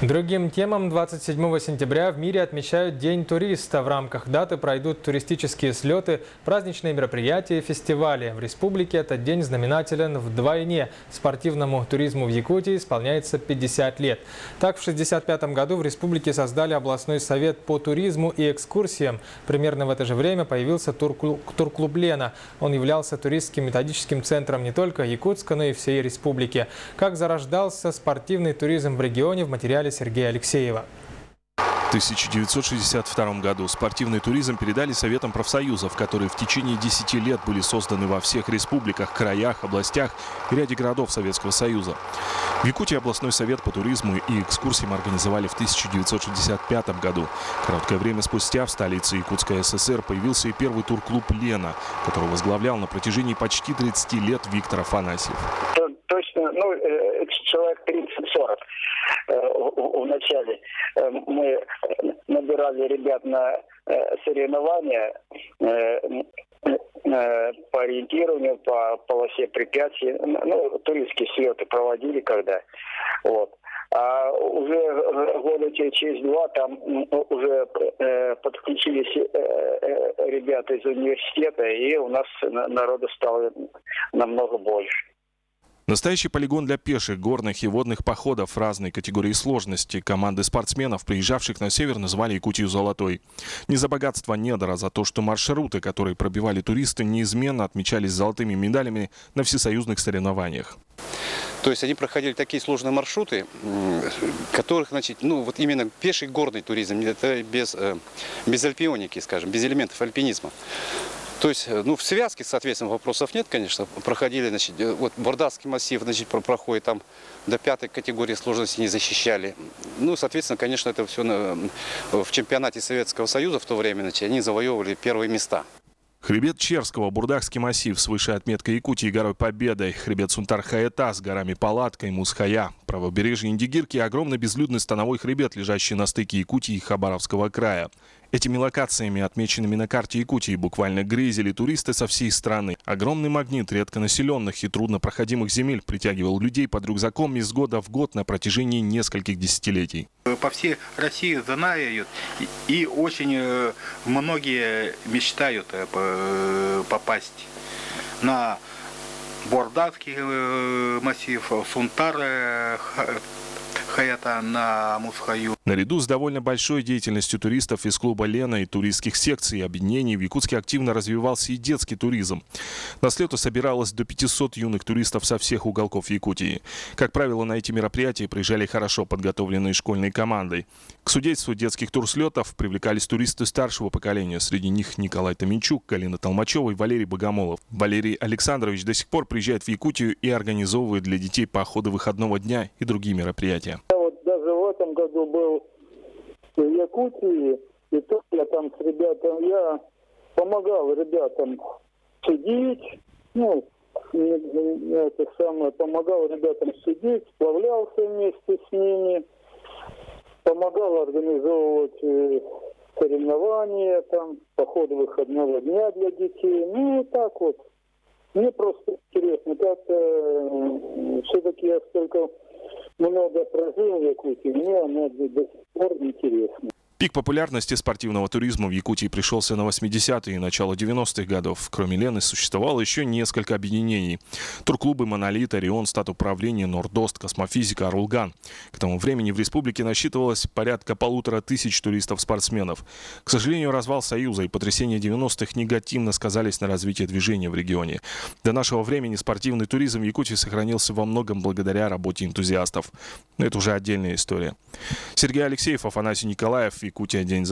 Другим темам 27 сентября в мире отмечают День туриста. В рамках даты пройдут туристические слеты, праздничные мероприятия и фестивали. В республике этот день знаменателен вдвойне. Спортивному туризму в Якутии исполняется 50 лет. Так, в 1965 году в республике создали областной совет по туризму и экскурсиям. Примерно в это же время появился турклуб «Лена». Он являлся туристским методическим центром не только Якутска, но и всей республики. Как зарождался спортивный туризм в регионе, в материале Сергея Алексеева. В 1962 году спортивный туризм передали Советам профсоюзов, которые в течение 10 лет были созданы во всех республиках, краях, областях и ряде городов Советского Союза. В Якутии областной совет по туризму и экскурсиям организовали в 1965 году. Короткое время спустя в столице Якутской ССР появился и первый турклуб «Лена», который возглавлял на протяжении почти 30 лет Виктор Афанасьев. Точно, человек 30-40 в начале мы набирали ребят на соревнования по ориентированию, по полосе препятствий. Туристские слеты проводили когда. Вот. А уже года через два там уже подключились ребята из университета, и у нас народу стало намного больше. Настоящий полигон для пеших, горных и водных походов разной категории сложности. Команды спортсменов, приезжавших на север, называли Якутию «Золотой». Не за богатство недр, а за то, что маршруты, которые пробивали туристы, неизменно отмечались золотыми медалями на всесоюзных соревнованиях. То есть они проходили такие сложные маршруты, которых, вот именно пеший горный туризм, это без альпионики, скажем, без элементов альпинизма. То есть, в связке, соответственно, вопросов нет, конечно. Проходили, вот Бордавский массив, проходит там до 5-й категории сложности не защищали. Соответственно, конечно, это все в чемпионате Советского Союза в то время, они завоевывали первые места. Хребет Черского, Бурдакский массив с высшей отметкой Якутии горой Победой, хребет Сунтар-Хаэта с горами Палатка и Мусхая, правобережье Индигирки – огромный безлюдный становой хребет, лежащий на стыке Якутии и Хабаровского края. Этими локациями, отмеченными на карте Якутии, буквально грезили туристы со всей страны. Огромный магнит редконаселенных и труднопроходимых земель притягивал людей под рюкзаком из года в год на протяжении нескольких десятилетий. По всей России знают, и очень многие мечтают попасть на Бордавский массив, Сунтар, Хаэта, на Мусхаю. Наряду с довольно большой деятельностью туристов из клуба «Лена» и туристских секций и объединений в Якутске активно развивался и детский туризм. На слеты собиралось до 500 юных туристов со всех уголков Якутии. Как правило, на эти мероприятия приезжали хорошо подготовленные школьные команды. К судейству детских турслетов привлекались туристы старшего поколения. Среди них Николай Томинчук, Галина Толмачева и Валерий Богомолов. Валерий Александрович до сих пор приезжает в Якутию и организовывает для детей походы выходного дня и другие мероприятия. Даже в этом году был в Якутии, и то я там с ребятами, я помогал ребятам судить, помогал ребятам судить, сплавлялся вместе с ними, помогал организовывать соревнования, походы выходного дня для детей. Так вот, мне просто интересно, как все-таки я столько много прожил в Якутии, мне она до сих пор интересна. Пик популярности спортивного туризма в Якутии пришелся на 80-е и начало 90-х годов. Кроме Лены существовало еще несколько объединений. Турклубы «Монолит», «Орион», «Статуправление», «Нордост», «Космофизика», «Арулган». К тому времени в республике насчитывалось порядка 1500 туристов-спортсменов. К сожалению, развал Союза и потрясения 90-х негативно сказались на развитии движения в регионе. До нашего времени спортивный туризм в Якутии сохранился во многом благодаря работе энтузиастов. Но это уже отдельная история. Сергей Алексеев, Афанасий Николаев, Якутия. День.